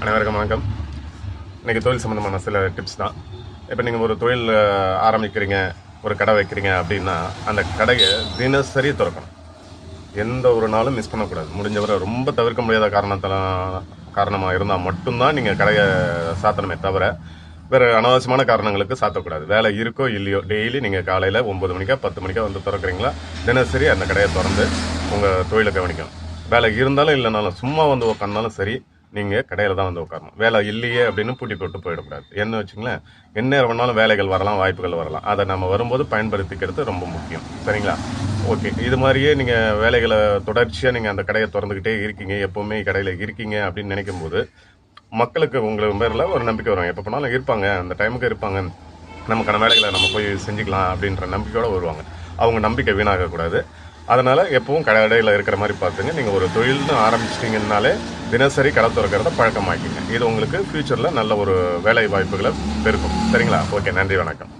அனைவருக்கும் வணக்கம். இன்றைக்கி தொழில் சம்மந்தமான சில டிப்ஸ் தான். இப்போ நீங்கள் ஒரு தொழில் ஆரம்பிக்கிறீங்க, ஒரு கடை வைக்கிறீங்க அப்படின்னா அந்த கடையை தினசரி திறக்கணும். எந்த ஒரு நாளும் மிஸ் பண்ணக்கூடாது. முடிஞ்சவரை ரொம்ப தவிர்க்க முடியாத காரணமாக இருந்தால் மட்டும்தான் நீங்கள் கடையை சாத்தணுமே தவிர வேறு அனாவசியமான காரணங்களுக்கு சாத்தக்கூடாது. வேலை இருக்கோ இல்லையோ டெய்லி நீங்கள் காலையில் 9 மணிக்கா 10 மணிக்கா வந்து திறக்கிறீங்களா, தினசரி அந்த கடையை திறந்து உங்கள் தொழிலை கவனிக்கணும். வேலை இருந்தாலும் இல்லைனாலும் சும்மா வந்து உட்காந்தாலும் சரி, நீங்கள் கடையில் தான் வந்து உட்காரணும். வேலை இல்லையே அப்படின்னு பூட்டி போட்டு போயிடக்கூடாது. என்ன வச்சுங்களேன், எந்நேரம் வேணாலும் வேலைகள் வரலாம், வாய்ப்புகள் வரலாம். அதை நம்ம வரும்போது பயன்படுத்திக்கிறது ரொம்ப முக்கியம். சரிங்களா? ஓகே. இது மாதிரியே நீங்கள் வேலைகளை தொடர்ச்சியாக நீங்கள் அந்த கடையை திறந்துக்கிட்டே இருக்கீங்க, எப்போவுமே கடையில் இருக்கீங்க அப்படின்னு நினைக்கும் போது மக்களுக்கு உங்களுக்கு பேரில் ஒரு நம்பிக்கை வரும். எப்போ போனாலும் இருப்பாங்க, அந்த டைமுக்கு இருப்பாங்க, நமக்கான வேலைகளை நம்ம போய் செஞ்சுக்கலாம் அப்படின்ற நம்பிக்கையோடு வருவாங்க. அவங்க நம்பிக்கை வீணாகக்கூடாது. அதனால் எப்பவும் கடையில் இருக்கிற மாதிரி பார்த்துங்க. நீங்கள் ஒரு தொழில்னு ஆரம்பிச்சிட்டிங்கனாலே தினசரி கடை திறக்கிறத பழக்கமாக்கிங்க. இது உங்களுக்கு ஃப்யூச்சரில் நல்ல ஒரு வேலை வாய்ப்புகளை பெருக்கும். சரிங்களா? ஓகே, நன்றி, வணக்கம்.